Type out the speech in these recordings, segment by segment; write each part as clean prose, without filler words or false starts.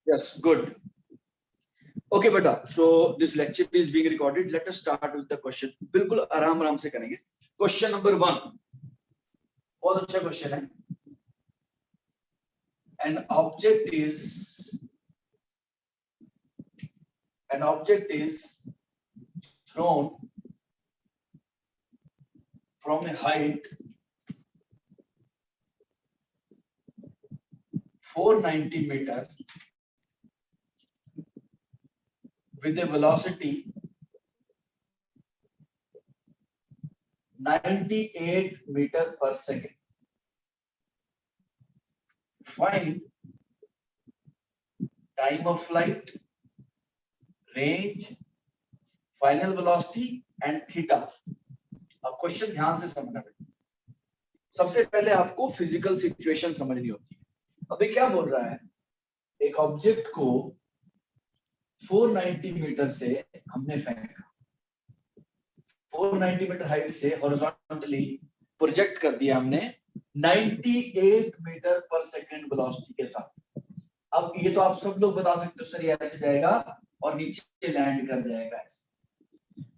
Yes, good. Okay beta, so this lecture is being recorded. Let us start with the question. बिल्कुल आराम आराम से करेंगे. Question number 1. बहुत अच्छा क्वेश्चन है. An object is thrown from a height 490 meter with a velocity 98 meter per second. Find time of flight, range, final velocity and theta. अब question ध्यान से समझना बेटा. सबसे पहले आपको फिजिकल सिचुएशन समझनी होती है. अभी क्या बोल रहा है, एक ऑब्जेक्ट को 490 मीटर से हमने फेंका, 490 मीटर हाइट से हॉरिजॉन्टली प्रोजेक्ट कर दिया हमने 98 मीटर पर सेकंड वेलोसिटी के साथ. अब ये तो आप सब लोग बता सकते हो सर ये ऐसे जाएगा और नीचे लैंड कर जाएगा ऐसे.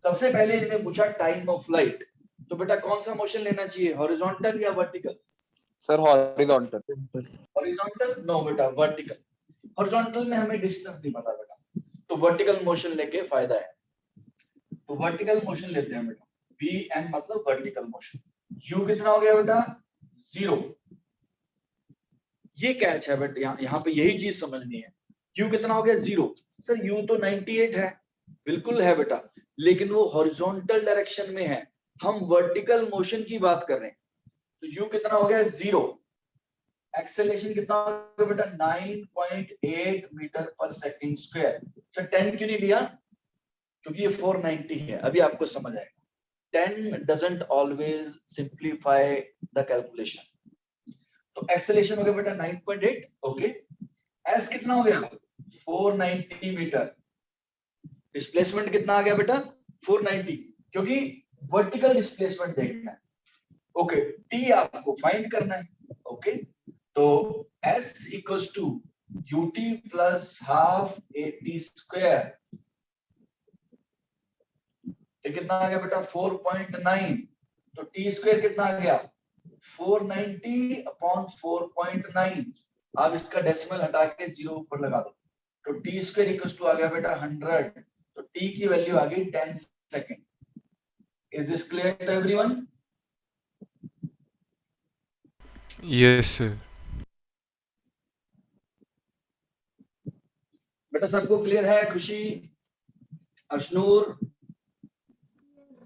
सबसे पहले इन्होंने पूछा टाइम ऑफ फ्लाइट, तो बेटा कौन सा मोशन लेना चाहिए, हॉरिजॉन्टल या vertical? Sir horizontal. Horizontal no बेटा, वर्टिकल. हॉरिजॉन्टल में हमें डिस्टेंस नहीं पता बेटा, तो वर्टिकल मोशन लेके फायदा है. तो वर्टिकल मोशन लेते हैं बेटा. वीएम मतलब वर्टिकल मोशन. यू कितना हो गया बेटा, 0. ये कैच है बेटा, यहाँ पे यही चीज समझनी है. यू कितना हो गया, 0. सर यू तो 98 है, बिल्कुल है बेटा, लेकिन वो हॉरिजॉन्टल डायरेक्शन में है, हम वर्टिकल मोशन की बात कर रहे हैं. तो यू कितना हो गया, 0. एक्सेलरेशन कितना हो गया बेटा, 9.8 मीटर पर सेकंड स्क्वायर. सर 10 क्यों नहीं लिया, क्योंकि ये 490 है. अभी आपको समझ आएगा. 10 doesn't always simplify the calculation. तो एक्सेलरेशन हो गया बेटा 9.8. ओके, एस कितना हो गया, 490 मीटर. डिस्प्लेसमेंट कितना आ गया बेटा, 490, क्योंकि वर्टिकल डिस्प्लेसमेंट देखना है. ओके, टी आपको फाइंड करना है. ओके, तो S equals to ut plus half at square. ये कितना आ गया बेटा, 4.9. तो t स्क्वायर कितना आ गया, 490 अपॉन 4.9. आप इसका डेसिमल हटा के 0 ऊपर लगा दो, तो t स्क्वायर इक्वल्स टू आ गया बेटा 100. तो t की वैल्यू आ गई 10 second. Is this clear to everyone? Yes sir. बेटा सबको क्लियर है? Khushi, Ashnoor,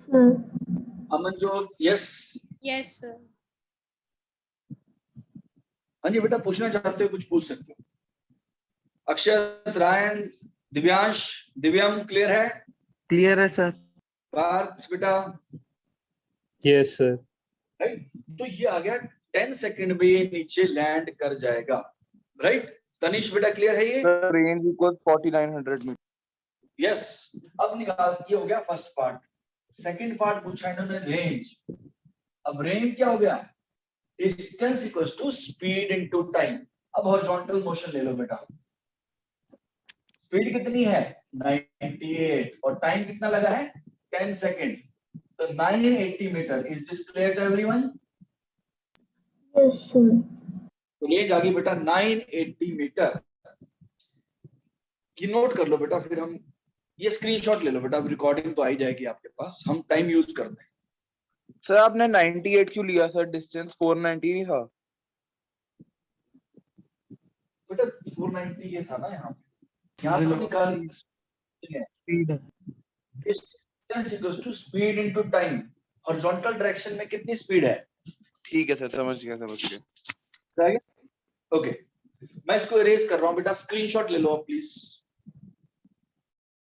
Amanjot, yes yes sir. हाँ जी बेटा, पूछना चाहते हो कुछ पूछ सकते हो. अक्षत, रायन, दिव्यांश, दिव्यम क्लियर है? क्लियर है सर. पार्थ बेटा, यस सर. राइट. तो ये आ गया 10 सेकंड में ये नीचे लैंड कर जाएगा. राइट. तनिष बेटा क्लियर है ये? Range equal 4900 metre. यस. अब निकाल, ये हो गया फर्स्ट पार्ट. सेकंड पार्ट पूछा इन्होंने रेंज. अब रेंज क्या हो गया, distance equals to speed into time. अब हॉरिजॉन्टल मोशन ले लो बेटा. स्पीड कितनी है, 98, और टाइम कितना लगा है, 10 सेकंड. तो 980 metre. Is this clear to everyone? Yes sir. तो रेंज आ गई बेटा 980 मीटर. ये नोट कर लो बेटा, फिर हम ये स्क्रीनशॉट ले लो बेटा. अब रिकॉर्डिंग तो आ ही जाएगी आपके पास, हम टाइम यूज करते हैं. सर आपने 98 क्यों लिया सर, डिस्टेंस 490 नहीं था? बेटा 490 ये था ना, यहाँ तो निकाल speed distance equals to speed into time. Horizontal direction में कितनी स्पीड है? ठीक है सर, समझ गया. ओके, मैं इसको इरेज कर रहा हूं बेटा, स्क्रीनशॉट ले लो प्लीज.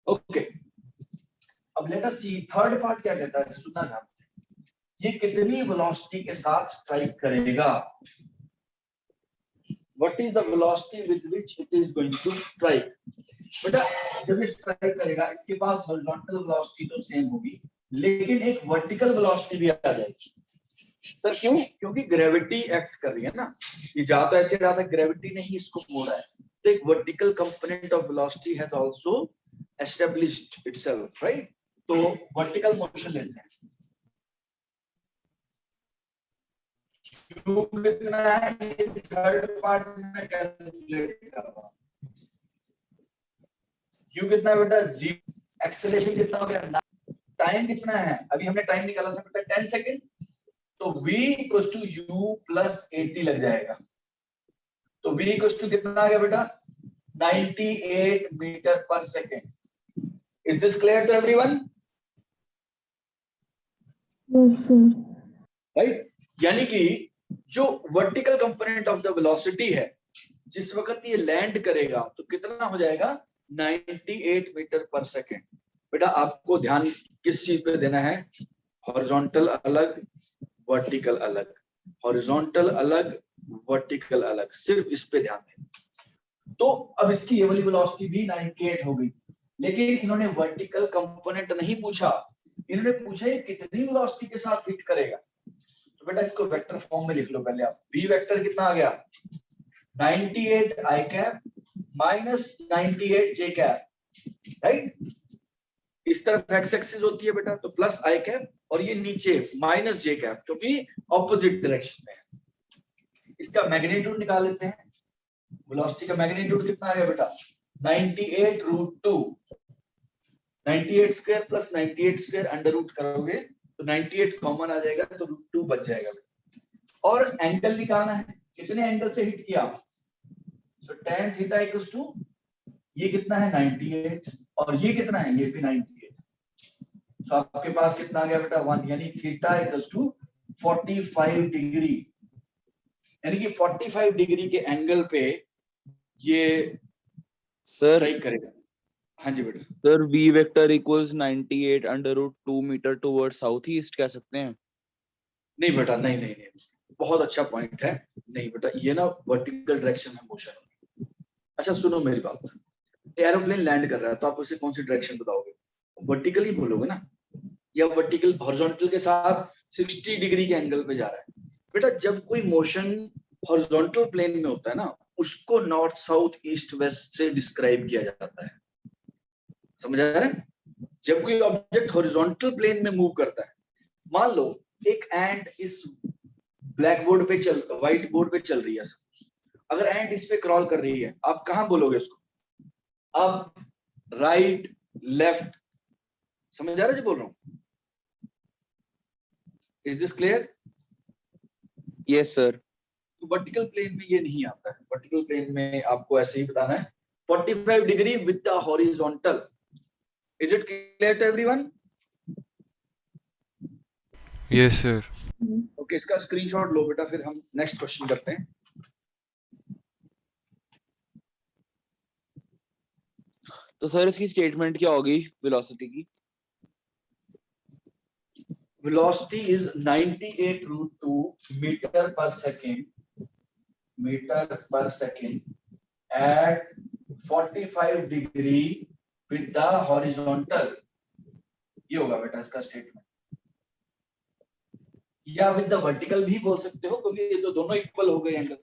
ओके, अब लेट अस सी थर्ड पार्ट क्या कहता है, सुनना ध्यान से. ये कितनी वेलोसिटी के साथ स्ट्राइक करेगा? What is the velocity with which it is going to strike? बेटा जब ये स्ट्राइक करेगा, इसके पास हॉरिजॉन्टल वेलोसिटी तो सेम होगी, लेकिन एक वर्टिकल वेलोसिटी भी आ जाएगी. सर क्यों? क्योंकि ग्रेविटी एक्ट कर रही है ना. ये जा तो ऐसे रहा था, ग्रेविटी ने ही इसको मोड़ा है. तो एक vertical component of velocity has also established itself, right? तो वर्टिकल मोशन लेते हैं। u कितना है ये थर्ड पार्ट में कैलकुलेट कर रहा हूं। u कितना है बेटा? 0। एक्सेलरेशन कितना हो गया? टाइम कितना है? अभी हमने टाइम निकाला था बेटा 10 सेकंड, तो v equals to u plus 80 लग जाएगा। तो v इक्वल्स टू कितना आ गया बेटा? 98 मीटर पर second. Is this clear to everyone? Yes, sir. Right? यानी कि जो vertical component of the velocity है, जिस वक्त ये लैंड करेगा तो कितना हो जाएगा? 98 मीटर पर सेकंड। बेटा आपको ध्यान किस चीज पे देना है? हॉरिजॉन्टल अलग, वर्टिकल अलग, हॉरिजॉन्टल अलग, वर्टिकल अलग, सिर्फ इस पे ध्यान दें। तो अब इसकी ये वाली वेलोसिटी भी 98 हो गई, लेकिन इन्होंने वर्टिकल कंपोनेंट नहीं पूछा, इन्होंने पूछा ये कितनी वेलोसिटी के साथ हिट करेगा। तो बेटा इसको वेक्टर फॉर्म में लिख लो पहले आप। v वेक्टर कितना आ गया? 98 i cap minus 98 j cap, right? इस तरफ x एक्सिस होती है बेटा, तो प्लस i कैप, और ये नीचे माइनस j कैप, क्योंकि ऑपोजिट डायरेक्शन में है। इसका मैग्नीट्यूड निकाल लेते हैं। वेलोसिटी का मैग्नीट्यूड कितना आ गया बेटा? 98 root 2, 98 square plus 98 square under root करोगे तो 98 कॉमन आ जाएगा, तो रूट 2 बच जाएगा। और एंगल निकालना है, कितने एंगल से हिट किया? सो tan थीटा इक्वल्स टू, ये कितना है? 98, और ये कितना है? ये भी 98। तो आपके पास कितना आ गया बेटा? 1, यानी थीटा इक्वल्स टू 45 डिग्री, यानी कि 45 डिग्री के एंगल पे ये सर स्ट्राइक करेगा। हाँ जी बेटा। Sir v vector equals 98 under root 2 metre toward south east कह सकते हैं? नहीं बेटा, नहीं नहीं नहीं, बहुत अच्छा पॉइंट है। नहीं बेटा, ये ना वर्टिकल डायरेक्शन में मोशन होगी। अच्छा सुनो मेरी बात, एरोप्लेन लैंड कर रहा है तो आप उसे कौन सी डायरेक्शन बताओगे? वर्टिकल ही बोलोगे ना, या वर्टिकल हॉरिजॉन्टल के साथ 60 डिग्री के एंगल पे जा रहा है। बेटा जब कोई मोशन हॉरिजॉन्टल प्लेन में होता है ना, उसको नॉर्थ साउथ ईस्ट वेस्ट से डिस्क्राइब किया जाता है। समझ आ रहा है? जब कोई ऑब्जेक्ट हॉरिजॉन्टल प्लेन में मूव करता है, मान लो एक एंट इस ब्लैक बोर्ड पे व्हाइट बोर्ड पे चल रही है, अगर एंट इस पे क्रॉल कर रही है, आप कहां बोलोगे उसको? Up, right, left. समझ आ रहा है जो बोल रहा हूं? Is this clear? Yes sir. तो वर्टिकल प्लेन में ये नहीं आता है। वर्टिकल प्लेन में आपको ऐसे ही बताना है 45 degree with the horizontal. Is it clear to everyone? Yes, sir. Okay, इसका स्क्रीनशॉट लो बेटा, फिर हम नेक्स्ट क्वेश्चन करते हैं। तो सर इसकी स्टेटमेंट क्या होगी वेलोसिटी की? Velocity is 98 root 2 meter per second at 45 degree with the horizontal। ये होगा बेटा इसका स्टेटमेंट, या विद द वर्टिकल भी बोल सकते हो, क्योंकि ये तो दोनों इक्वल हो गए एंगल।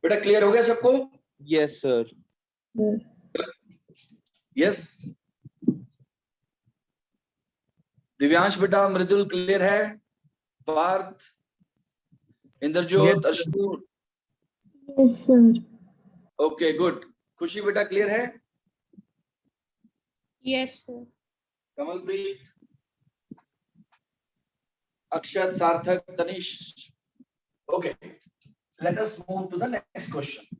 बेटा क्लियर हो गया सबको? Yes sir. यस। दिव्यांश बेटा, मृदुल क्लियर है? Parth, Indrajot, Yes, sir. Ashur? Yes, sir. Okay good. Khushi बेटा क्लियर है? Yes, sir. Kamalpreet, Akshat, Sarthak, Tanish? Okay, let us move to the next question.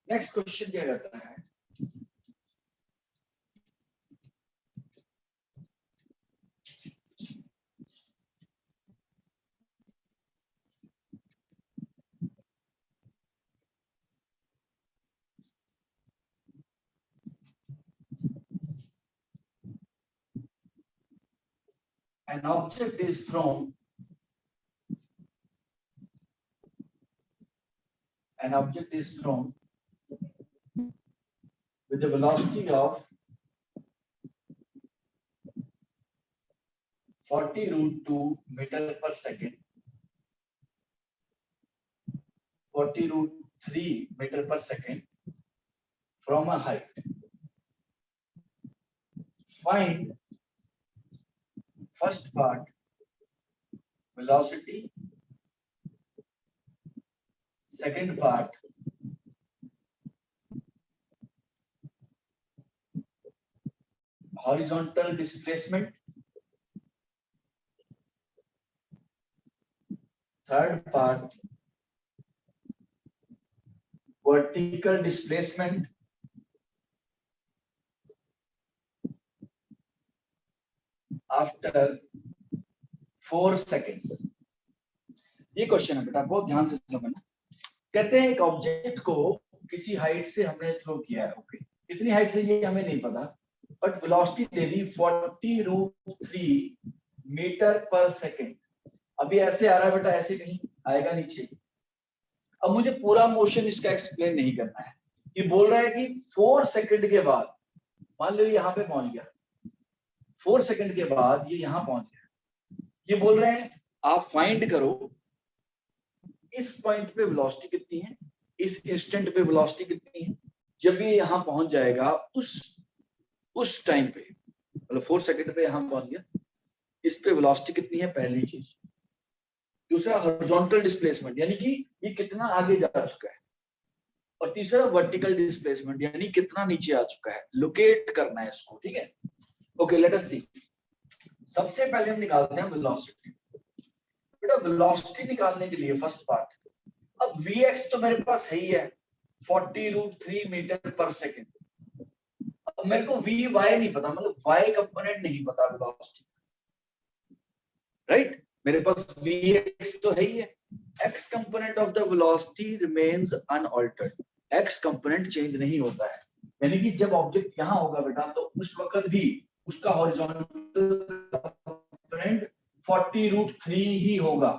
Next question क्या करता है? An object is thrown with a velocity of 40 root 2 meter per second, 40 root 3 meter per second from a height. Find first part velocity, second part horizontal displacement, third part vertical displacement, after 4 second. ये question है बेटा, बहुत ध्यान से समझना। कहते हैं एक ऑब्जेक्ट को किसी हाइट से हमने थ्रो किया है, ओके, कितनी हाइट से ये हमें नहीं पता, बट वेलोसिटी दे दी 40√3 मीटर पर सेकेंड। अभी ऐसे आ रहा है बेटा, ऐसे कहीं आएगा नीचे। अब मुझे पूरा मोशन इसका एक्सप्लेन नहीं करना है। ये बोल रहा है कि 4 सेकंड के बाद, मान लो यहाँ पे पहुंच गया, 4 सेकंड के बाद ये यहाँ पहुंच गया। ये बोल रहे हैं आप फाइंड करो इस पॉइंट पे वेलोसिटी कितनी है, इस इंस्टेंट पे वेलोसिटी कितनी है, जब ये यहाँ पहुंच जाएगा उस टाइम पे, मतलब 4 सेकंड पे यहाँ पहुंच गया, इस पे वेलोसिटी कितनी है, पहली चीज। दूसरा हॉरिजॉन्टल डिस्प्लेसमेंट, यानी कि ये कितना आगे जा चुका है, और तीसरा वर्टिकल डिस्प्लेसमेंट, यानी कितना नीचे आ चुका है। लोकेट करना है इसको, ठीक है। ओके, लेट अस सी। सबसे पहले हम निकालते हैं वेलोसिटी। बेटा वेलोसिटी निकालने के लिए फर्स्ट पार्ट, अब vx तो मेरे पास है ही है 40√3 मीटर पर सेकेंड। अब मेरे को vy नहीं पता, मतलब y कंपोनेंट नहीं पता वेलोसिटी, राइट। मेरे पास vx तो है ही है, x component of the velocity remains unaltered, x component change नहीं होता है। यानी कि जब ऑब्जेक्ट यहाँ होगा बेटा, तो उस वक्त भी उसका हॉरिजॉन्टल कंपोनेंट 40√3 ही होगा,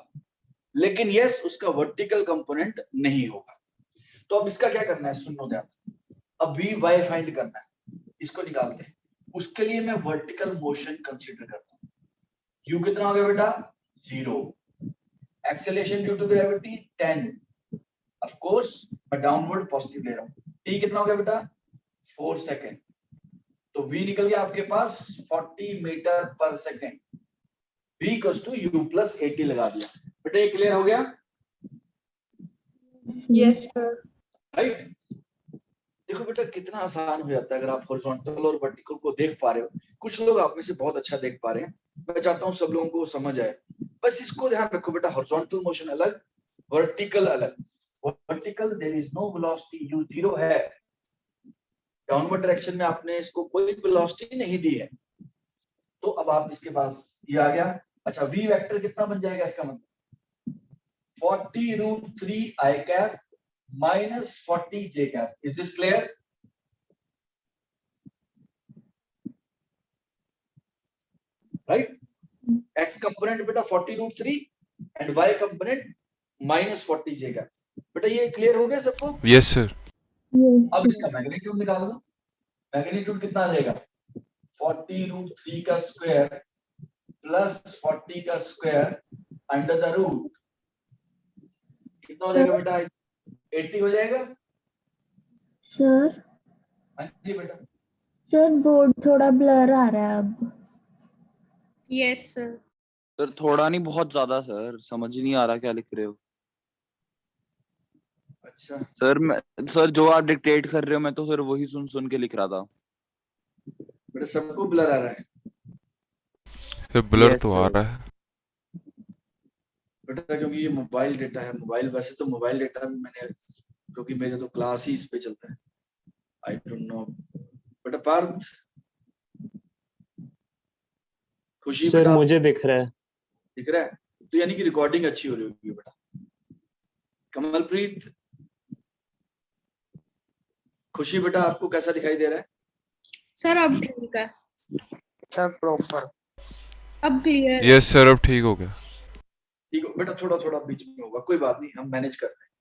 लेकिन यस उसका वर्टिकल कंपोनेंट नहीं होगा। तो अब इसका क्या करना है, सुनो ध्यान से। अब vy फाइंड करना है, इसको निकालते हैं। उसके लिए मैं वर्टिकल मोशन कंसीडर करता हूँ। u कितना हो गया बेटा, 0। Acceleration due to gravity 10, of course मैं डाउनवर्ड पॉजिटिव ले रहा हूँ। t कितना हो गया बेटा, 4 सेकेंड। तो v निकल गया आपके पास 40 मीटर पर second. v equals to u plus 80 लगा दिया। बेटा ये क्लियर हो गया, Yes, sir. राइट। देखो बेटा कितना आसान हो जाता है अगर आप हॉरिजॉन्टल और वर्टिकल को देख पा रहे हो। कुछ लोग आप में से बहुत अच्छा देख पा रहे हैं, मैं चाहता हूँ सब लोगों को समझ आए। बस इसको ध्यान रखो बेटा, हॉरिजॉन्टल मोशन अलग, वर्टिकल अलग। Vertical there is no velocity, u 0 है, डाउनवर्ड डायरेक्शन में आपने इसको कोई वेलोसिटी नहीं दी है। तो अब आप इसके पास ये आ गया। अच्छा, v वेक्टर कितना बन जाएगा, इसका मतलब 40√3 i cap minus 40 j cap. Is this clear? Right? X component बेटा 40√3 and y component minus 40 j cap. बेटा ये क्लियर हो गया सबको? Yes, sir. Yes, अब sir. इसका मैग्नीट्यूड निकाल दो। मैग्नीट्यूड कितना आ जाएगा, 40√3 का स्क्वायर प्लस 40 का स्क्वायर अंडर द रूट, कितना हो जाएगा बेटा, 80 हो जाएगा। Sir, हाँ जी बेटा, sir, बोर्ड थोड़ा ब्लर आ रहा है अब। Yes, sir. सर थोड़ा नहीं, बहुत ज्यादा सर, समझ नहीं आ रहा क्या लिख रहे हो। अच्छा सर जो आप डिक्टेट कर रहे हो मैं तो सर वही सुन सुन के लिख रहा था। बेटा सबको ब्लर आ रहा है सर ब्लर Yes, तो आ sir. रहा है। बेटा, क्योंकि ये मोबाइल डेटा है। मोबाइल वैसे तो मोबाइल डेटा भी मैंने, क्योंकि मेरे तो क्लास ही इस पे चलता है। आई डोंट नो बेटा। पार्थ, खुशी सर बेटा मुझे दिख रहा है। दिख रहा है, तो यानी कि रिकॉर्डिंग अच्छी हो रही होगी बेटा। कमलप्रीत, खुशी बेटा आपको कैसा दिखाई दे रहा है? सर अब ठीक है, सर प्रॉपर। अब क्लियर है। यस सर, अब ठीक हो गया। ठीक है बेटा, थोड़ा थोड़ा बीच में होगा, कोई बात नहीं, हम मैनेज करते हैं।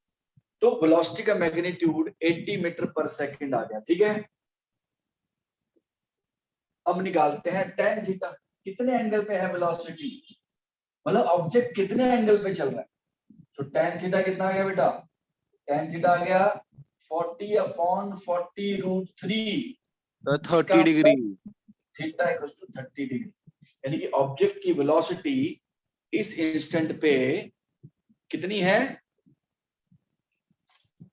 तो वेलोसिटी का मैग्नीट्यूड 80 मीटर पर सेकंड आ गया, ठीक है। अब निकालते हैं tan थीटा, कितने एंगल पे है वेलोसिटी, मतलब ऑब्जेक्ट कितने एंगल पे चल रहा है। तो tan थीटा कितना आ गया बेटा, tan थीटा आ गया 40 upon 40 root 3 sir 30 degree. Theta equals to 30 degree, यानी कि ऑब्जेक्ट की वेलोसिटी इस इंस्टेंट पे कितनी है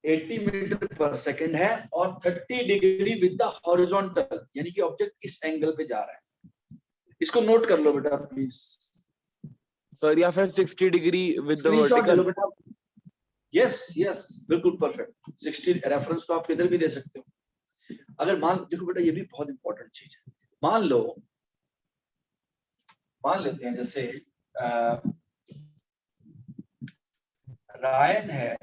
80 मीटर पर सेकंड है और 30 डिग्री विद द हॉरिजॉन्टल, यानी कि ऑब्जेक्ट इस एंगल पे जा रहा है। इसको नोट कर लो बेटा प्लीज, सर या फिर 60 डिग्री विद द स्क्रीनशॉट ले लो वर्टिकल। बेटा। यस यस बिल्कुल परफेक्ट। 60 रेफरेंस तो आप किधर भी दे सकते हो। अगर मान देखो बेटा, ये भी बहुत इंपॉर्टेंट चीज है। मान लेते हैं जैसे रायन है,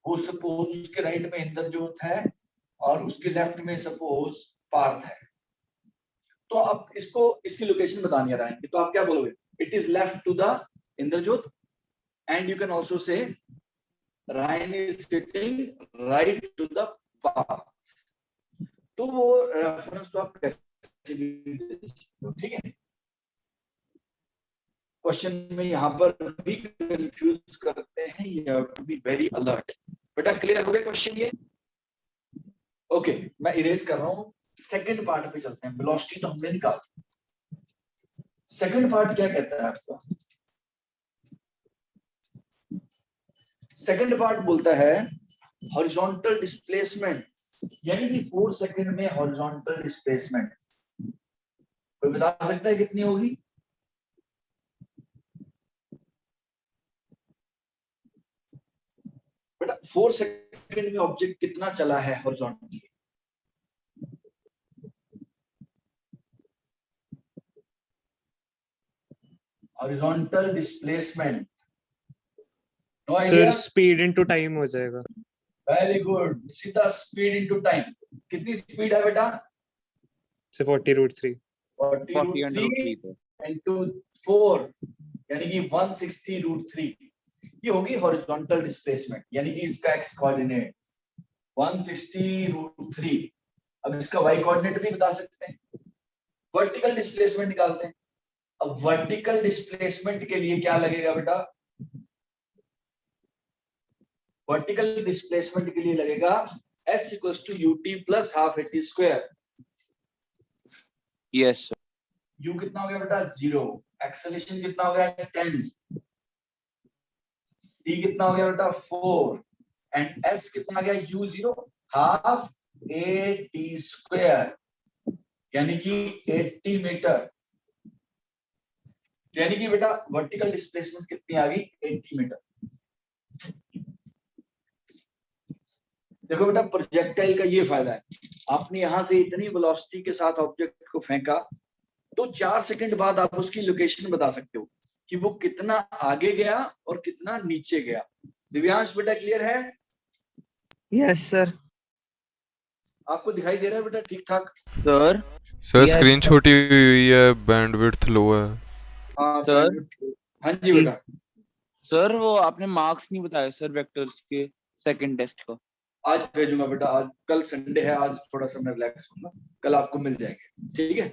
वो सपोज उसके राइट में इंद्रजोत है और उसके लेफ्ट में सपोज पार्थ है। तो आप इसको इसकी लोकेशन बतानी है रायन की, तो आप क्या बोलोगे? It is left to the Indrajot and you can also say Rayan is sitting right to the Parth. तो वो रेफरेंस तो आप कैसे भी दे सकते हो, ठीक है। क्वेश्चन में यहाँ पर भी कंफ्यूज करते हैं, you have to be very alert. बेटा क्लियर हो गया क्वेश्चन ये? ओके मैं इरेज कर रहा हूँ, सेकंड पार्ट पे चलते हैं। वेलोसिटी तो हमने निकाली, सेकंड पार्ट क्या कहता है आपका? सेकंड पार्ट बोलता है हॉरिजॉन्टल डिस्प्लेसमेंट, यानी कि 4 सेकंड में हॉरिजॉन्टल डिस्प्लेसमेंट कोई बता सकता है कितनी होगी? बेटा 4 सेकंड में ऑब्जेक्ट कितना चला है horizontally? Horizontal displacement, no sir idea? Speed into time हो जाएगा। वेरी गुड, सीधा स्पीड इनटू टाइम। कितनी स्पीड है बेटा? से 40√3 40 40 root under root 3 3 sir. Into 4, यानी कि 160 रूट 3। ये होगी हॉरिजॉन्टल डिस्प्लेसमेंट, यानी कि इसका एक्स कोऑर्डिनेट 160 रूट 3। अब इसका वाई कोऑर्डिनेट भी बता सकते हैं। वर्टिकल डिस्प्लेसमेंट निकालते हैं। अब वर्टिकल डिस्प्लेसमेंट के लिए क्या लगेगा बेटा? वर्टिकल डिस्प्लेसमेंट के लिए लगेगा s equals to ut plus half at square. Yes sir. u कितना हो गया बेटा? 0। एक्सेलरेशन कितना हो गया? 10। t कितना हो गया बेटा? 4। एंड s कितना आ गया? u0 हाफ at स्क्वायर, यानी कि 80 मीटर। यानी कि बेटा वर्टिकल डिस्प्लेसमेंट कितनी आ गई? 80 मीटर। देखो बेटा प्रोजेक्टाइल का ये फायदा है, आपने यहां से इतनी वेलोसिटी के साथ ऑब्जेक्ट को फेंका तो 4 सेकंड बाद आप उसकी लोकेशन बता सकते हो कि वो कितना आगे गया और कितना नीचे गया। दिव्यांश बेटा क्लियर है? Yes sir. आपको दिखाई दे रहा है बेटा ठीक ठाक? Sir sir Yes, screen sir. छोटी हुई है, बैंडविड्थ लो है। हाँ सर। हाँ जी बेटा। सर वो आपने मार्क्स नहीं बताया सर वेक्टर्स के सेकंड टेस्ट का। आज भेजूंगा बेटा, आज कल संडे है, आज थोड़ा सा मैं रिलैक्स हूँ, कल आपको मिल जाएंगे, ठीक है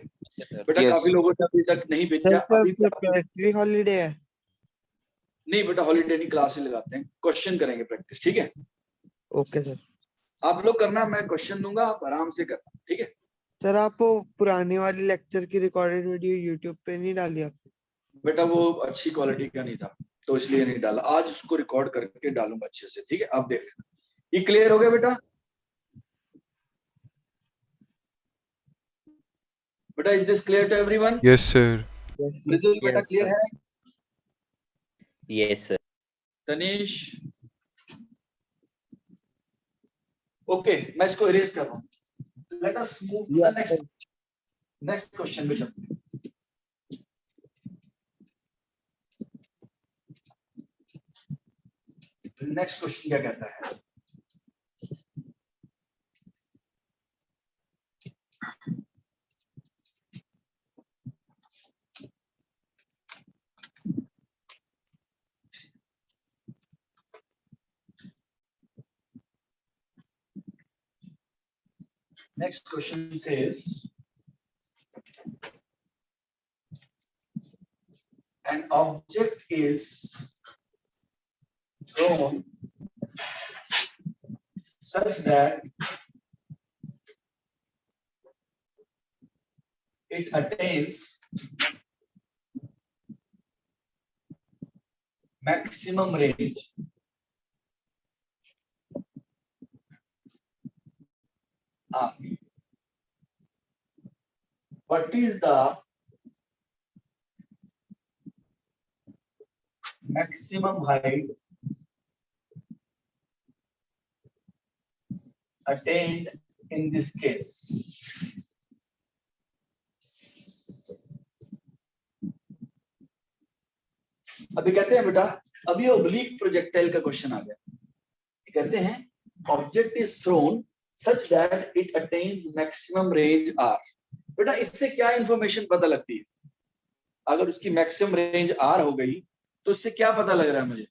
बेटा। Yes. काफी लोगों ने अभी तक नहीं भेजा। अभी प्रैक्टिकली हॉलीडे है। नहीं बेटा हॉलीडे नहीं, क्लास ही लगाते हैं, क्वेश्चन करेंगे प्रैक्टिस, ठीक है। Okay sir. आप लोग करना, मैं क्वेश्चन दूंगा, आप आराम से करना, ठीक है। सर आप वो पुरानी वाली लेक्चर की रिकॉर्डेड वीडियो यूट्यूब पे नहीं डाली आपने? बेटा वो अच्छी क्वालिटी का नहीं था तो इसलिए नहीं डाला, आज उसको रिकॉर्ड करके डालूंगा अच्छे से, ठीक है। आप देख लेना। ये क्लियर हो गया बेटा? बेटा is this clear to everyone? Yes sir. Mridul बेटा क्लियर है? Yes sir. तनीश? ओके मैं इसको इरेज कर रहा हूँ। Let us move to the Yes, next question पे चलते हैं। नेक्स्ट क्वेश्चन क्या कहता है? Next question says, an object is thrown such that it attains maximum range R. What is the maximum height attained in this case? अभी कहते हैं बेटा, अभी ओब्लिक प्रोजेक्टाइल का क्वेश्चन आ गया। कहते हैं object is thrown such that it attains maximum range R. बेटा इससे क्या इंफॉर्मेशन पता लगती है? अगर उसकी मैक्सिमम रेंज आर हो गई तो इससे क्या पता लग रहा है मुझे?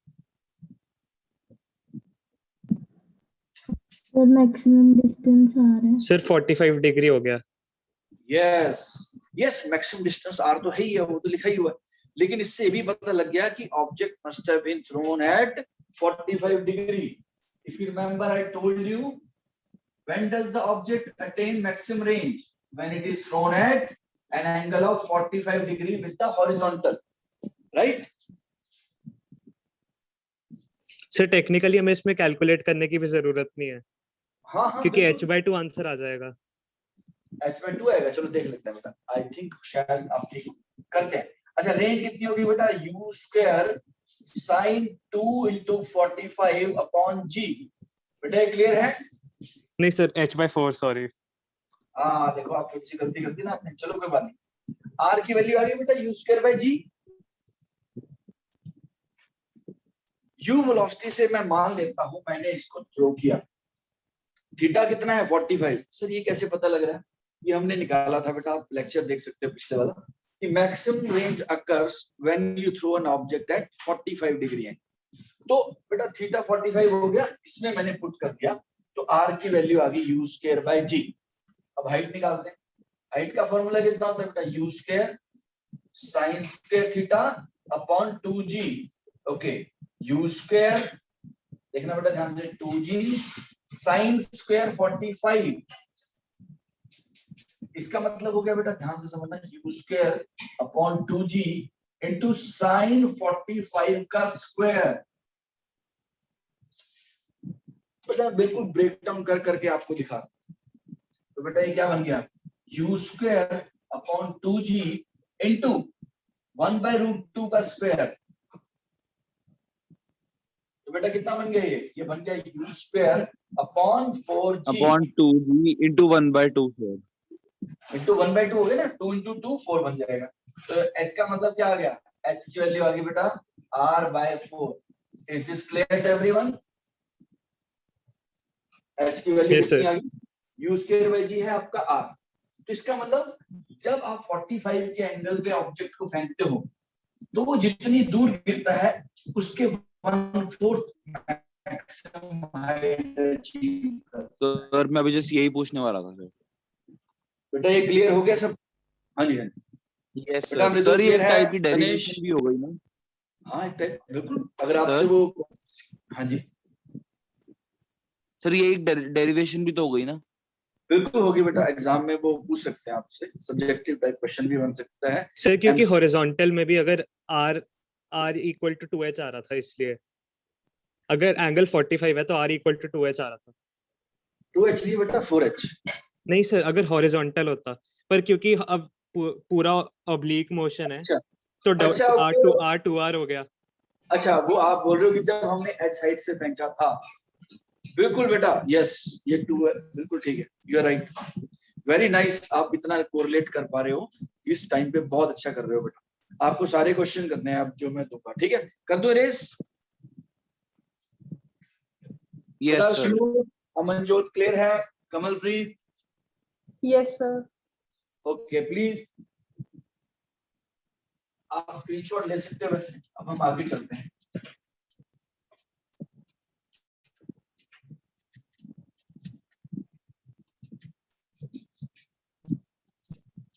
सर मैक्सिमम डिस्टेंस आ रहा है। सर 45 डिग्री हो गया। Yes yes, maximum distance R तो है ही है, वो तो लिखा ही हुआ है। लेकिन इससे भी पता लग गया कि object must have been thrown at 45 degree. If you remember I told you when does the object attain maximum range? When it is thrown at an angle of 45 degree with the horizontal, right? Sir technically हमें इसमें calculate करने की भी जरूरत नहीं है, हाँ हाँ, क्योंकि h/2 आंसर आ जाएगा। h/2 आएगा। चलो देख लेते हैं बेटा, आई थिंक शायद आप ठीक करते हैं। अच्छा रेंज कितनी होगी बेटा? u square sin 2 into 45 upon g। बेटा ये क्लियर है? नहीं सर, h/4 सॉरी। हाँ देखो आप थोड़ी सी गलती करती ना आपने, चलो कोई बात नहीं। r की वैल्यू आ गई बेटा u square bye g। u velocity से मैं मान लेता हूं मैंने इसको थ्रो किया। थीटा कितना है? 45। सर ये कैसे पता लग रहा है? ये हमने निकाला था बेटा, आप लेक्चर देख सकते हो पिछले वाला, कि maximum range occurs when you throw an object at 45 degree है। तो बेटा थीटा 45 हो गया, इसमें मैंने पुट कर दिया, तो r की वैल्यू आ गई u स्क्वायर बाय g। अब हाइट निकालते हैं। हाइट का फॉर्मूला कितना होता है बेटा? u square sin square theta upon 2g। Okay, u square देखना बेटा ध्यान से, 2g sin स्क्वायर 45। इसका मतलब हो गया बेटा, ध्यान से समझना, u square upon 2g into sine 45 का स्क्वायर। बेटा बिल्कुल ब्रेक डाउन कर करके आपको दिखा। तो बेटा ये क्या बन गया? u square upon 2g into 1/√2 का स्क्वायर। तो बेटा कितना बन गया? ये बन गया u square upon 4g upon 2g into 1/2 4 into 1/2 हो गया ना, 2 into 2 4 बन जाएगा। तो s का मतलब क्या आ गया? h की वैल्यू आ गई बेटा r/4। Is this clear to everyone? h की वैल्यू Yes, कितनी sir. आ गई? u स्क्वायर बाय g है आपका r। तो इसका मतलब जब आप 45 के एंगल पे ऑब्जेक्ट को फेंकते हो तो वो जितनी दूर गिरता है उसके 1/4 मैक्सिमम हाइट अचीव करता है। तो सर मैं अभी जस्ट यही पूछने वाला था सर। बेटा ये क्लियर हो गया सब? हाँ जी हाँ जी। यस बेटा सर। मृदुल सर ये clear है? टाइप की गणेश? डेरिवेशन भी हो गई ना? हाँ एक टाइप बिल्कुल। अगर आपसे सर? वो, हाँ जी सर ये एक डेरिवेशन भी तो हो गई ना? बिल्कुल होगी बेटा, एग्जाम में वो पूछ सकते हैं आपसे, सब्जेक्टिव टाइप क्वेश्चन भी बन सकता है। सर क्योंकि MC हॉरिजॉन्टल में भी अगर r इक्वल टू 2h आ रहा था, इसलिए अगर एंगल 45 है तो r इक्वल टू 2h आ रहा था। 2h नहीं बेटा 4h। नहीं सर, अगर हॉरिजॉन्टल होता, पर क्योंकि अब पूरा ऑब्लिक मोशन है अच्छा तो अच्छा r2r हो गया। अच्छा, वो आप बोल रहे हो कि जब हमने h साइड से फेंका था। बिल्कुल बेटा, यस ये 2 है, बिल्कुल ठीक है, you are right, very nice. आप इतना कोरिलेट कर पा रहे हो इस टाइम पे, बहुत अच्छा कर रहे हो बेटा। आपको सारे क्वेश्चन करने हैं अब जो मैं दूंगा, ठीक है? कर दो race. Yes sir. Amanjot clear है? Kamalpreet? Yes, sir. Okay please आप स्क्रीनशॉट ले सकते हो। वैसे अब हम आगे चलते हैं।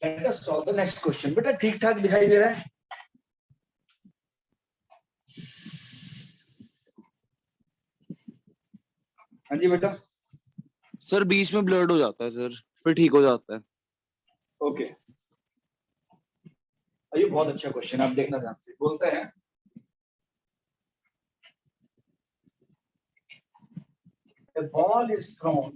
Let us solve the next question. बेटा ठीक ठाक दिखाई दे रहा है? हाँ जी बेटा, सर बीच में ब्लर्ड हो जाता है सर, फिर ठीक हो जाता है। ओके, ये बहुत अच्छा क्वेश्चन, आप देखना ध्यान से। बोलते हैं a ball is thrown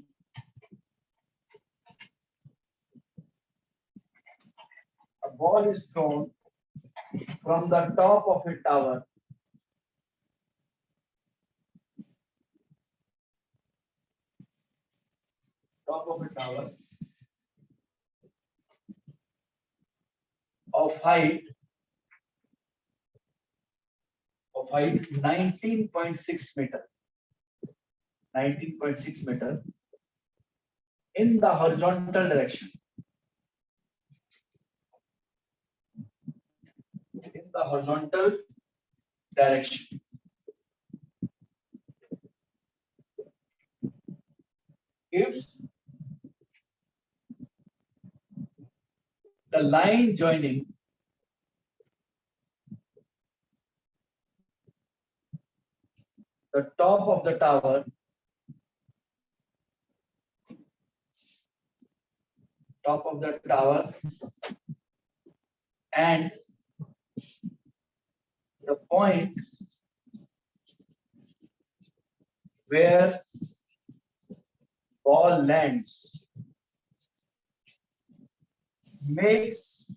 from the top of a tower of height 19.6 meter, 19.6 meter in the horizontal direction. In the horizontal direction. If the line joining the top of the tower and the point where ball lands makes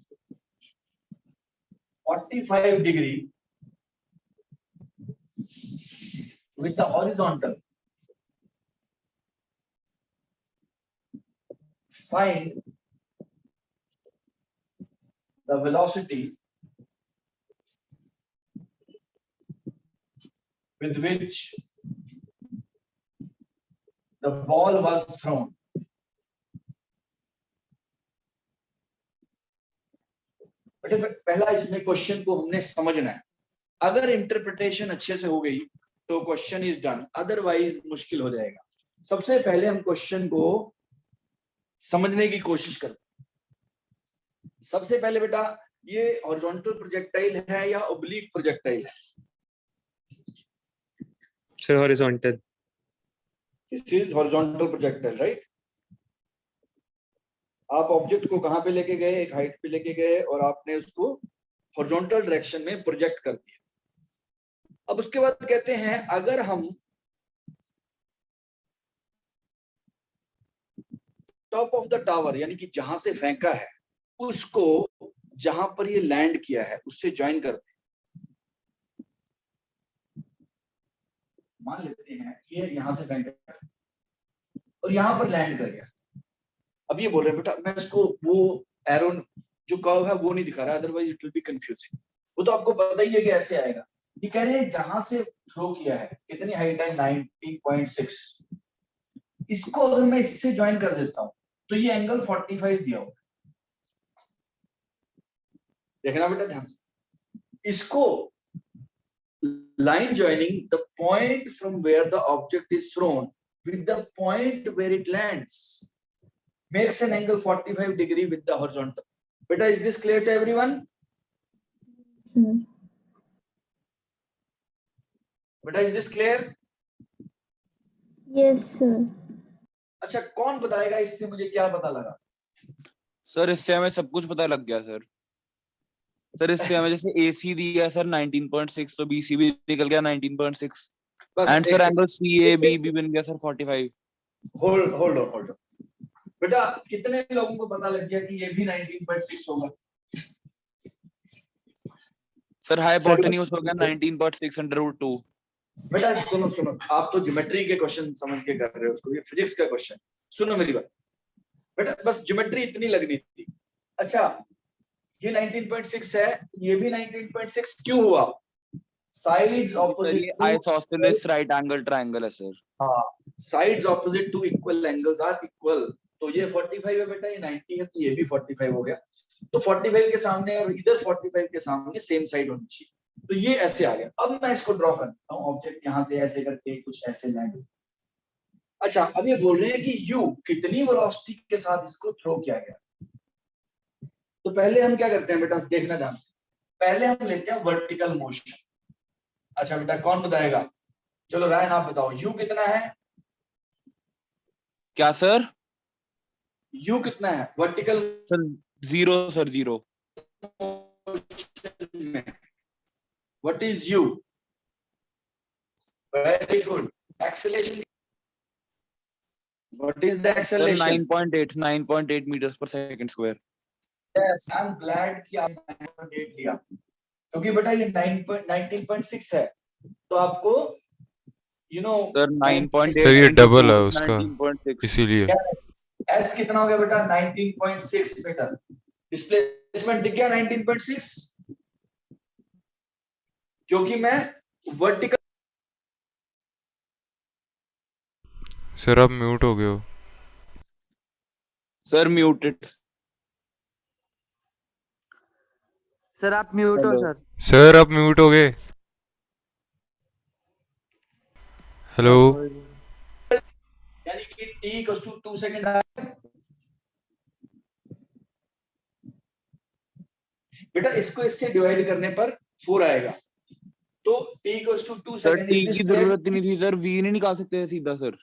45 degree with the horizontal. Find the velocity with which the ball was thrown. बेटे पहला इसमें question को हमने समझना है। अगर interpretation अच्छे से हो गई तो क्वेश्चन इज डन, अदरवाइज मुश्किल हो जाएगा। सबसे पहले हम क्वेश्चन को समझने की कोशिश करते हैं। सबसे पहले बेटा ये हॉरिजॉन्टल प्रोजेक्टाइल है या ओब्लिक प्रोजेक्टाइल है? Sir horizontal. This is horizontal projectile, right? आप ऑब्जेक्ट को कहां पे लेके गए? एक हाइट पे लेके गए और आपने उसको हॉरिजॉन्टल डायरेक्शन में प्रोजेक्ट कर दिया। अब उसके बाद कहते हैं अगर हम टॉप ऑफ द टावर यानी कि जहां से फेंका है उसको जहां पर ये लैंड किया है उससे ज्वाइन करते हैं। मान लेते हैं ये यहां से फेंका और यहां पर लैंड कर गया। अब ये बोल रहे हैं बेटा मैं इसको वो एरो जो कर्व है वो नहीं दिखा रहा, otherwise it will be confusing. वो तो आपको पता ही है कि ऐसे आएगा। ये कह रहे हैं जहां से थ्रो किया है कितनी हाइट है? 19.6। इसको अगर मैं इससे ज्वाइन कर देता हूं तो ये एंगल 45 दिया होगा। देखना बेटा ध्यान से, इसको line joining the point from where the object is thrown with the point where it lands makes an angle 45 degree with the horizontal. Beta, is this clear to everyone? Sir. Beta, is this clear? Yes, sir. अच्छा कौन बताएगा इससे मुझे क्या पता लगा? Sir इससे हमें सब कुछ पता लग गया सर। सर इससे हमें जैसे AC दिया है सर 19.6 तो BC भी निकल गया 19.6 एंड सर एंगल CAB भी बन गया सर 45। होल्ड ऑन बेटा, कितने लोगों को पता लग गया कि ये भी 19.6 होगा? सर हाइपोटेन्यूज हो गया 19.6 √2। बेटा सुनो, आप तो ज्योमेट्री के क्वेश्चन समझ के कर रहे हो उसको, ये फिजिक्स का क्वेश्चन। सुनो मेरी बात बेटा, बस ज्योमेट्री इतनी लगनी थी। अच्छा ये 19.6 है, ये भी 19.6 क्यों हुआ? Sides opposite isosceles right angle triangle है सर। हाँ, sides opposite to equal angles are equal. तो ये 45 है बेटा, ये 90 है तो ये भी 45 हो गया। तो 45 के सामने और इधर 45 के सामने सेम साइड होनी चाहिए। तो ये ऐसे आ गया। अब मैं इसको ड्रॉ करता हूँ, ऑब्जेक्ट यहाँ से ऐसे करके कुछ ऐसे लैंड। अच्छा अब ये बोल रहे हैं कि यू कितनी वेलोसिटी के साथ इसको थ्रो किया गया। तो पहले हम क्या करते हैं बेटा, देखना ध्यान से। पहले हम लेते हैं वर्टिकल मोशन। अच्छा बेटा कौन बताएगा? चलो रायन आप बताओ, यू कितना है? क्या सर? यू कितना है वर्टिकल सर 0 सर 0. में? What is you? Very good. Acceleration, what is the sir acceleration? 9.8 meters per second square. Yes, I am glad कि आपने 9.8 लिया, क्योंकि बेटा ये 19.6 है, तो आपको सर 9.8 सर ये into डबल 2 है is उसका 19.6. इसीलिए एस कितना हो गया बेटा 19.6 मीटर. डिस्प्लेसमेंट दिख गया 19.6, क्योंकि मैं वर्टिकल. सर आप म्यूट हो गए हो. Sir muted. सर आप म्यूट हो Hello. सर. सर आप म्यूट हो गए. हेलो. यानी कि t इक्वल टू 2 सेकंड आ गया. बेटा इसको इससे डिवाइड करने पर 4 आएगा, तो t equal to 2 sir second. T की जरूरत ही नहीं थी सर, v नहीं निकाल सकते सीधा सर.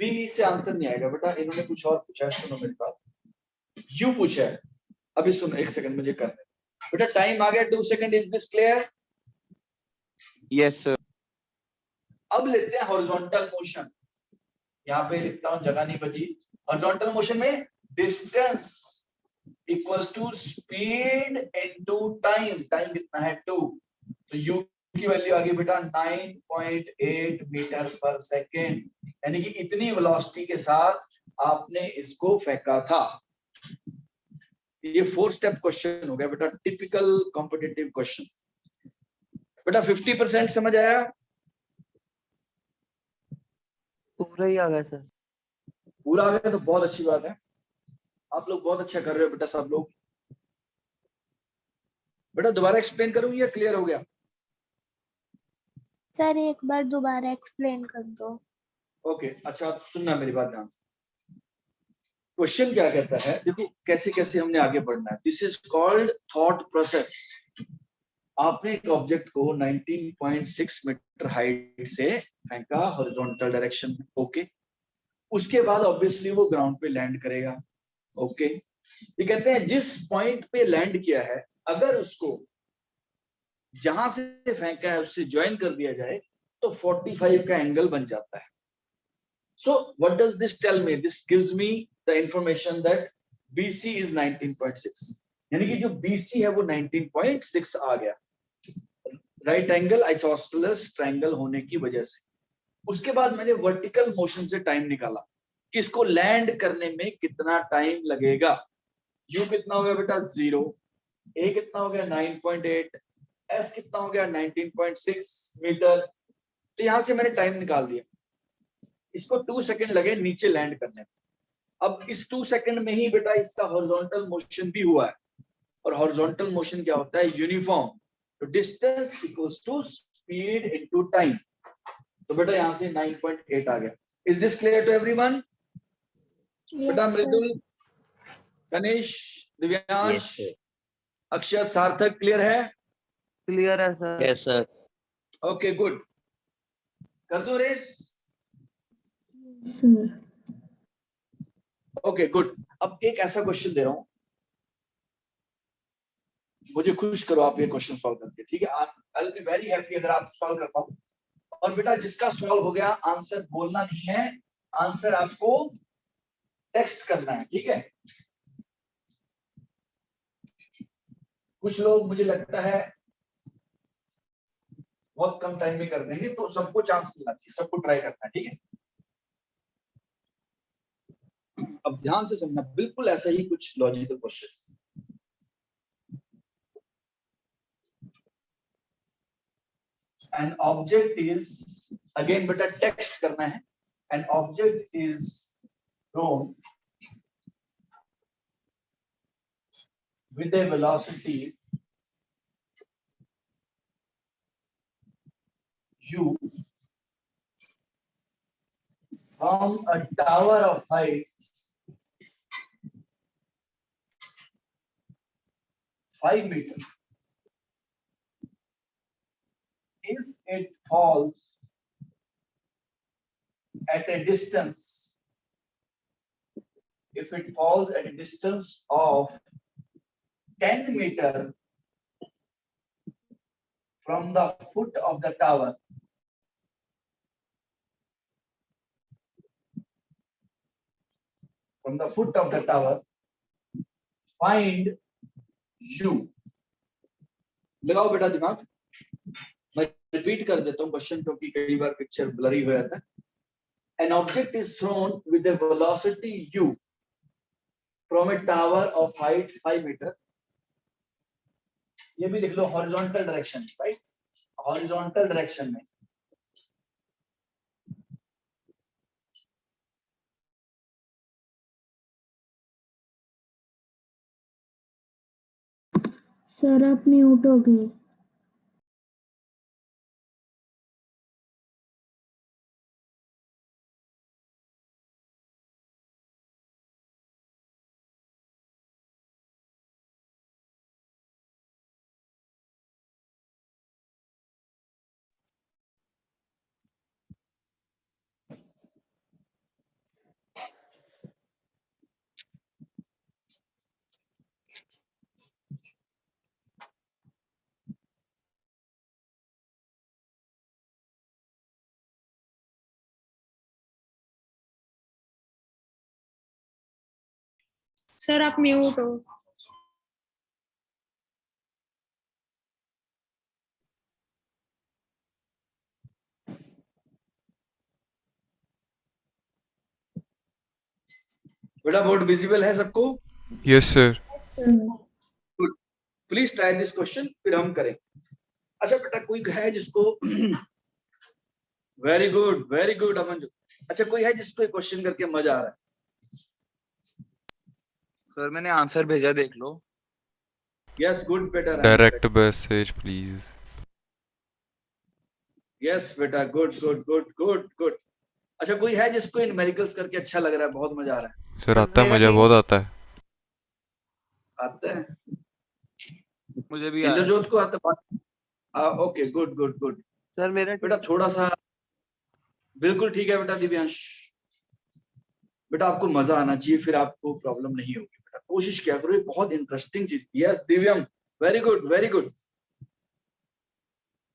v से आंसर नहीं आएगा बेटा, इन्होंने कुछ और पूछा है. सुनो मेरी बात, u पूछा है. अभी सुनो, एक सेकंड मुझे करने. बेटा टाइम आ गया 2 second. Is this clear? Yes sir. अब लेते हैं हॉरिजॉन्टल मोशन. यहाँ पे लिखता हूं, जगह नहीं बची. हॉरिजॉन्टल मोशन में distance equals to speed into time. Time कितना है 2, तो u की वैल्यू आ गई बेटा 9.8 मीटर पर सेकेंड, यानी कि इतनी वेलोसिटी के साथ आपने इसको फेंका था. ये 4 स्टेप क्वेश्चन हो गया बेटा, टिपिकल कॉम्पिटिटिव क्वेश्चन. बेटा 50% समझ आया? पूरा ही आ गया सर. पूरा आ गया तो बहुत अच्छी बात है. आप लोग बहुत अच्छा कर रहे हो बेटा सब लोग. बेटा दोबारा एक्सप्लेन करूं या क्लियर हो गया? सर एक बार दोबारा एक्सप्लेन कर दो. ओके अच्छा, आप सुनना मेरी बात ध्यान से. क्वेश्चन क्या कहता है, देखो कैसे कैसे हमने आगे बढ़ना है. This is called thought process. आपने एक ऑब्जेक्ट को 19.6 मीटर हाइट से फेंका हॉरिजॉन्टल डायरेक्शन में. ओके, उसके बाद ऑब्वियसली वो ग्राउंड पे लैंड करेगा. ओके, ये कहते हैं जिस पॉइंट पे लैंड किया है, अगर उसको जहां से फेंका है उससे ज्वाइन कर दिया जाए तो 45 का एंगल बन जाता है. So what does this tell me? This gives me the information that BC is 19.6. यानी कि जो BC है वो 19.6 आ गया, राइट एंगल आइसोसेलेस ट्रायंगल होने की वजह से. उसके बाद मैंने वर्टिकल मोशन से टाइम निकाला कि इसको लैंड करने में कितना टाइम लगेगा. U कितना हो गया बेटा 0, A कितना हो गया 9.8, S कितना हो गया 19.6 मीटर. तो यहां से मैंने टाइम निकाल दिया. इसको 2 सेकंड लगे नीचे लैंड करने में. अब इस 2 सेकंड में ही बेटा इसका हॉरिजॉन्टल मोशन भी हुआ है, और हॉरिजॉन्टल मोशन क्या होता है? यूनिफॉर्म. तो distance equals to speed into time. तो बेटा यहां से 9.8 आ गया. Is this clear to everyone? बेटा yes sir. Mridul, Tanish, Divyansh, Akshat, Sarthak clear है? क्लियर है sir. Yes sir. Okay good. कर दो रेस. सर. Okay good. अब एक ऐसा क्वेश्चन दे रहा हूं, मुझे खुश करो आप ये क्वेश्चन सॉल्व करके. ठीक है, I will be very happy अगर आप सॉल्व कर पाओ. और बेटा जिसका सॉल्व हो गया, आंसर बोलना नहीं है, आंसर आपको टेक्स्ट करना है. ठीक है, कुछ लोग मुझे लगता है बहुत कम टाइम में कर देंगे, तो सबको चांस मिलना चाहिए, सबको ट्राई करना है. ठीक है, अब ध्यान से समझना, बिल्कुल ऐसा ही कुछ logical question. An object is, again बेटा टेक्स्ट करना है. An object is thrown with a velocity u from a tower of height 5 meters. If it falls at a distance, if it falls at a distance of 10 meter from the foot of the tower, find u. लगाओ बेटा दिमाग, मैं repeat कर देता हूँ question क्योंकि कई बार picture blurry हो जाता है. An object is thrown with a velocity u from a tower of height 5 meter. ये भी लिख लो horizontal direction, right? Horizontal direction में. सर आप म्यूट हो गए. सर आप म्यूट हो. बेटा बोर्ड विजिबल है सबको? Yes sir. Please try this question, फिर हम करें. अच्छा बेटा कोई है जिसको वेरी गुड अमन. अच्छा कोई है जिसको क्वेश्चन करके मजा आ रहा है? सर मैंने आंसर भेजा, देख लो. यस गुड बेटा. Direct message please. यस बेटा गुड. अच्छा कोई है जिसको न्यूमेरिकल्स करके अच्छा लग रहा है, बहुत मजा आ रहा है? सर आता है, मजा बहुत आता है. आता है मुझे भी आया. इंद्रजोत को आता है. Okay good. सर मेरा बेटा थोड़ा सा बिल्कुल ठीक है बेटा. दिव्यांश बेटा आपको मजा आना चाहिए, फिर आपको प्रॉब्लम नहीं होगी. बेटा कोशिश किया करो, ये बहुत इंटरेस्टिंग चीज. Yes Divyam very good.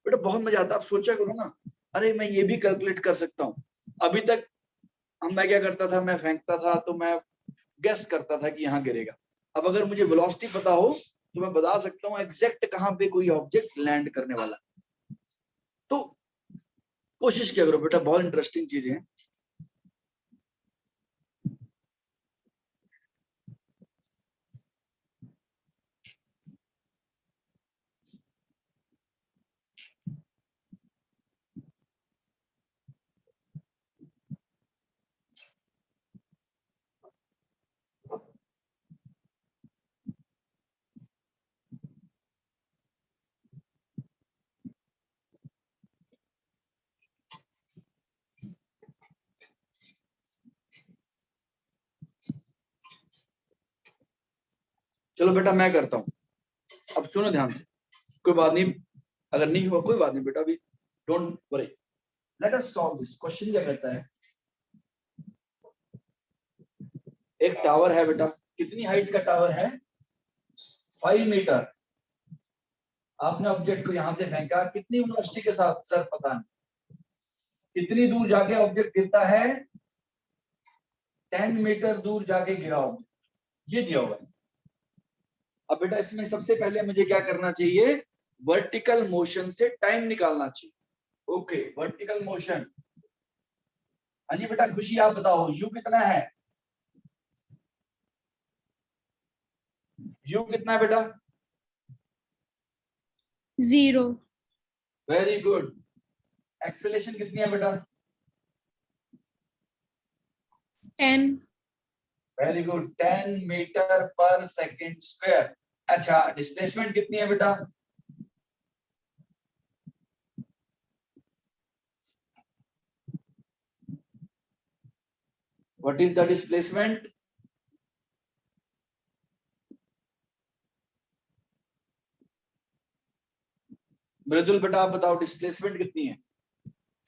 बेटा बहुत मजा आता है. आप सोचा करो ना, अरे मैं ये भी कैलकुलेट कर सकता हूँ. अभी तक मैं क्या करता था, मैं फेंकता था तो मैं गेस करता था कि यहाँ गिरेगा. अब अगर मुझे वेलोसिटी पता हो तो मैं बता सकता हूँ एग्जैक्ट कहाँ पे कोई ऑब्जेक्ट लैंड करने वाला. तो कोशिश किया करो बेटा, बहुत इंटरेस्टिंग चीजें हैं. चलो बेटा मैं करता हूँ. अब सुनो ध्यान से, कोई बात नहीं, अगर नहीं हुआ कोई बात नहीं बेटा, अभी don't worry. Let us solve this question. क्या कहता है, एक टावर है बेटा. कितनी हाइट का टावर है? 5 मीटर. आपने ऑब्जेक्ट को यहां से फेंका, कितनी वेलोसिटी के साथ? सर पता नहीं. कितनी दूर जाके ऑब्जेक्ट गिरता है? 10 मीटर दूर जाके गिरा ऑब्जेक्ट. ये दिया हुआ है. अब बेटा इसमें सबसे पहले मुझे क्या करना चाहिए? वर्टिकल मोशन से टाइम निकालना चाहिए. Okay vertical motion. हाँ जी बेटा खुशी आप बताओ, यू कितना है? यू कितना है बेटा? 0. Very good. एक्सेलरेशन कितनी है बेटा? 10. Very good. 10 मीटर पर सेकेंड स्क्वायर. अच्छा डिस्प्लेसमेंट कितनी है बेटा? What is the displacement? Mridul बेटा आप बताओ डिस्प्लेसमेंट कितनी है?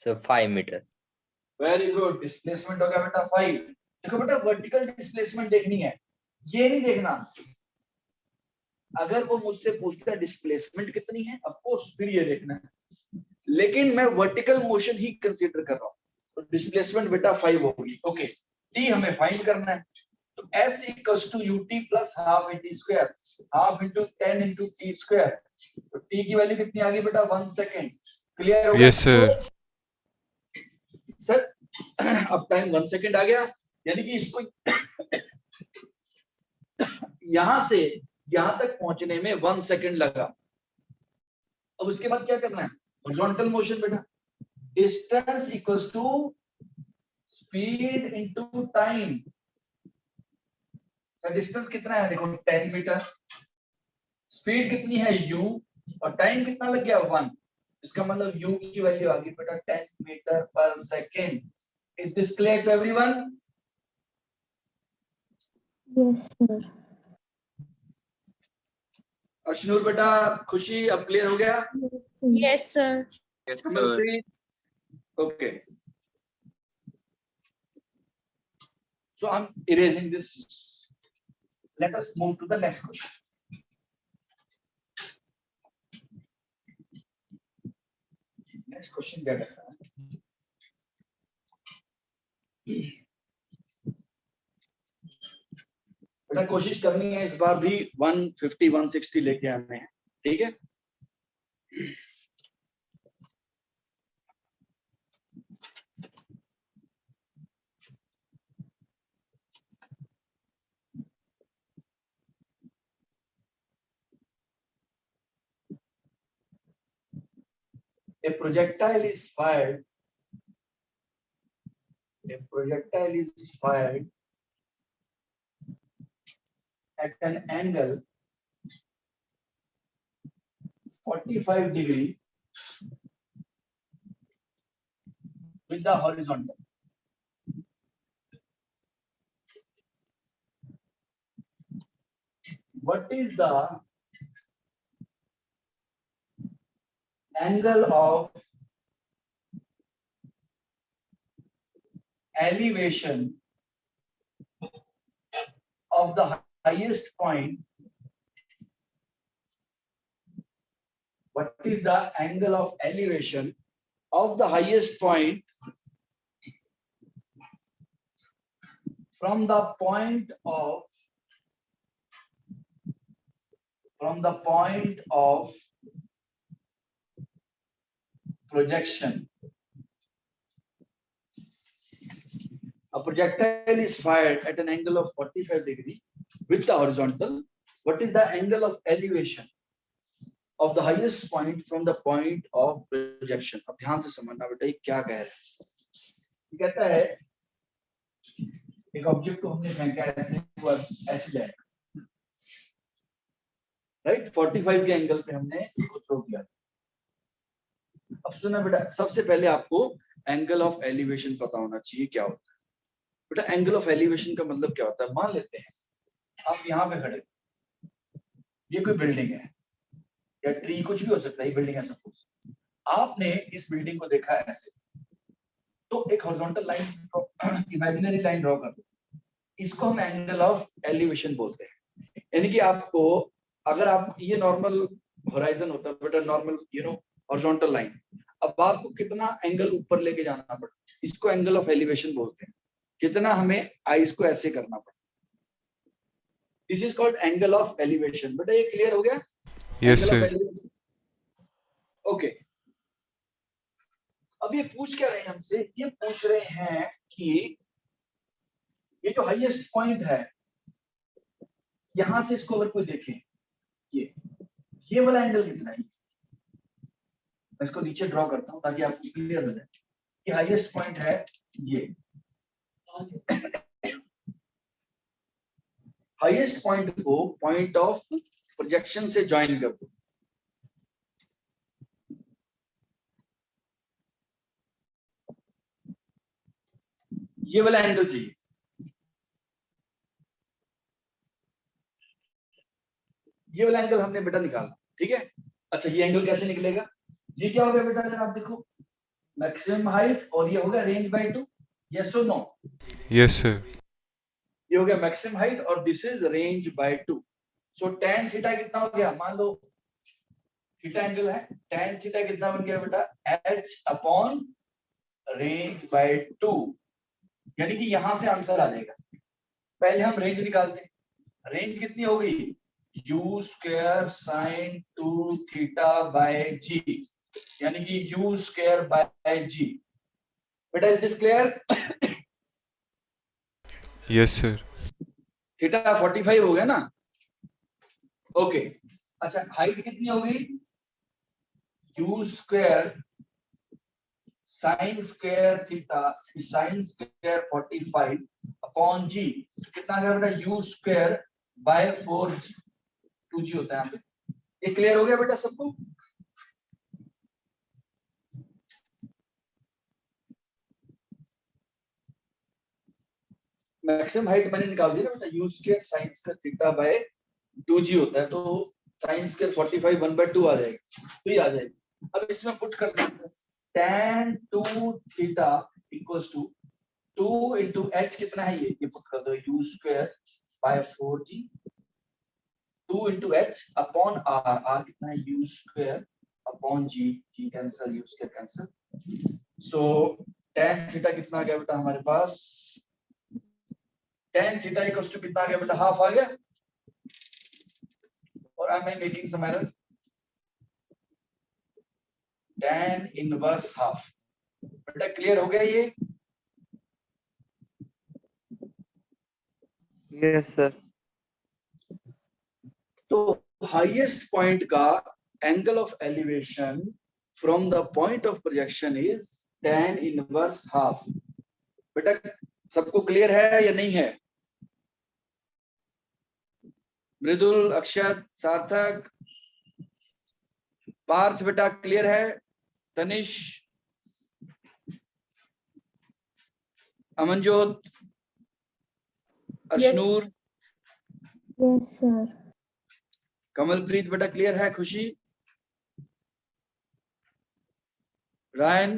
Sir 5 metre. Very good, displacement हो गया बेटा 5। देखो बेटा वर्टिकल डिस्प्लेसमेंट देखनी है, ये नहीं देखना। अगर वो मुझसे पूछता है डिस्प्लेसमेंट कितनी है, ऑफ कोर्स फिर ये देखना है, लेकिन मैं वर्टिकल मोशन ही कंसीडर कर रहा हूँ, तो डिस्प्लेसमेंट बेटा 5 होगी। ओके, टी हमें फाइंड करना है, तो s equals to ut plus half t square, half into 10 into t square, तो t की वैल्यू कितनी आ गई बेटा 1 सेकेंड। क्लियर हो गया? Yes, sir. सर अब टाइम 1 सेकेंड आ गया, यानी कि इसको यहां से यहां तक पहुंचने में 1 सेकेंड लगा। अब उसके बाद क्या करना है, हॉरिजॉन्टल मोशन बेटा, distance equals to speed into time. Sir distance कितना है, देखो 10 मीटर, स्पीड कितनी है u, और टाइम कितना लग गया 1, इसका मतलब u की वैल्यू आ गई बेटा 10 मीटर पर second. Is this clear to everyone? Yes sir. Arshnoor बेटा, खुशी, अब क्लियर हो गया? Yes, sir. Yes, sir. Okay. So I'm erasing this. Let us move to the next question. Next question क्या कहता है? बेटा कोशिश करनी है इस बार भी 150 160 लेके आने हैं, ठीक है? A projectile is fired. A projectile is fired at an angle 45 degree with the horizontal. What is the angle of elevation of the highest point? What is the angle of elevation of the highest point from the point of projection? A projectile is fired at an angle of 45 degree with the horizontal. What is the angle of elevation of the highest point from the point of projection? अब ध्यान से समझना बेटा ये क्या कह रहा है। कहता है एक ऑब्जेक्ट को हमने फेंका ऐसे, ऐसे जाएगा, राइट? 45 के एंगल पे हमने इसको थ्रो किया। अब सुना बेटा, सबसे पहले आपको एंगल ऑफ एलिवेशन पता होना चाहिए क्या होता है। बेटा एंगल ऑफ एलिवेशन का मतलब क्या होता है, मान लेते हैं आप यहाँ पे खड़े, ये कोई बिल्डिंग है या ट्री, कुछ भी हो सकता है, बिल्डिंग है सपोज, आपने इस बिल्डिंग को देखा है ऐसे, तो एक horizontal line, imaginary line draw कर दो, इसको हम एंगल ऑफ एलिवेशन बोलते हैं। यानी कि आपको, अगर आप, ये नॉर्मल होराइजन होता है बेटा, नॉर्मल हॉरिजॉन्टल लाइन, अब आपको कितना एंगल ऊपर लेके जाना पड़ता है, इसको एंगल ऑफ एलिवेशन बोलते हैं। कितना हमें आईज को ऐसे करना पड़ता है, this is called angle of elevation. बेटा ये क्लियर हो गया? Yes, sir. ओके, अब ये पूछ क्या रहे हैं हमसे, ये पूछ रहे हैं कि ये जो हाईएस्ट पॉइंट है, यहां से इसको अगर कोई देखे, ये वाला एंगल कितना है, मैं इसको नीचे ड्रॉ करता हूं ताकि आपको क्लियर हो जाए। ये हाईएस्ट पॉइंट है, ये हाईएस्ट पॉइंट को पॉइंट ऑफ प्रोजेक्शन से ज्वाइन कर दो। ये वाला एंगल चाहिए, ये वाला एंगल हमने बेटा निकालना, ठीक है? अच्छा ये एंगल कैसे निकलेगा, ये क्या हो गया बेटा, अगर आप देखो मैक्सिमम हाइट और ये हो गया रेंज बाय 2, यस और नो? Yes, sir. ये हो गया मैक्सिमम हाइट और this is range bye 2. So tan theta कितना हो गया? मान लो थीटा एंगल है, tan थीटा कितना बन गया बेटा? h अपॉन रेंज बाय 2, यानी कि यहां से आंसर आ जाएगा. पहले हम रेंज निकालते हैं. रेंज कितनी हो गई? u square sine 2 theta by g, यानी कि u स्क्वायर बाय g. बेटा is this clear? Yes, sir. Theta 45 हो गया ना? ओके. अच्छा हाइट कितनी हो गई? u square sine square theta sine square 45 upon g, कितना आ गया बेटा? u square by 4g, 2g होता है यहाँ पे. ये क्लियर हो गया बेटा सबको? मैक्सिमम हाइट मैंने निकाल दी ना बेटा, u square sine square theta by 2g होता है, तो साइन स्क्वायर 45 1/2 आ जाएगा, तो ये आ जाएगी. अब इसमें पुट कर देते हैं tan 2 theta equals to 2 into h कितना है? ये पुट कर दो, u square by 4g 2 into h upon r, r कितना है? u square upon g, g cancel, u square cancel. So tan theta कितना आ गया बेटा हमारे पास? tan थीटा इक्वल्स टू कितना आ गया बेटा? हाफ आ गया. और I am making some error. tan inverse half. बेटा क्लियर हो गया ये? Yes, sir. तो हाईएस्ट पॉइंट का angle of elevation from the point of projection is tan inverse half. बेटा सबको क्लियर है या नहीं है? मृदुल, अक्षत, सार्थक, पार्थ बेटा क्लियर है? Tanish, Amanjot, Ashnoor, Yes, sir. कमलप्रीत बेटा क्लियर है? खुशी, रायन,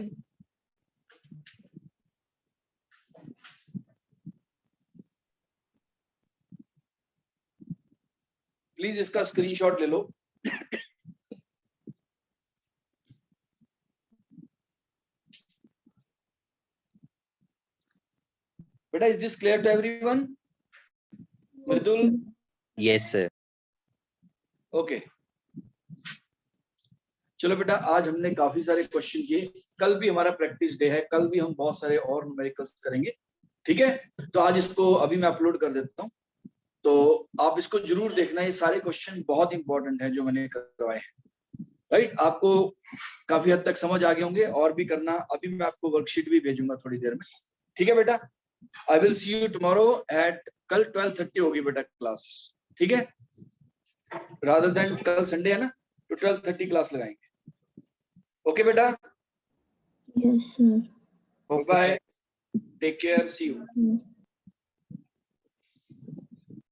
प्लीज इसका स्क्रीनशॉट ले लो. बेटा is this clear to everyone? Mridul, Yes, sir. Okay. चलो बेटा आज हमने काफी सारे क्वेश्चन किए. कल भी हमारा प्रैक्टिस डे है, कल भी हम बहुत सारे और न्यूमेरिकल्स करेंगे. ठीक है, तो आज इसको अभी मैं अपलोड कर देता हूँ, तो आप इसको जरूर देखना. ये सारे क्वेश्चन बहुत इंपॉर्टेंट है जो मैंने करवाए हैं. राइट, आपको काफी हद तक समझ आ गए होंगे. और भी करना, अभी मैं आपको वर्कशीट भी भेजूंगा थोड़ी देर में. ठीक है बेटा, I will see you tomorrow at, कल 12:30 होगी बेटा क्लास. ठीक है, रादर देन कल संडे है ना, तो 12:30 क्लास लगाएंगे. ओके बेटा, Yes, sir. Bye, take care, see you. Okay.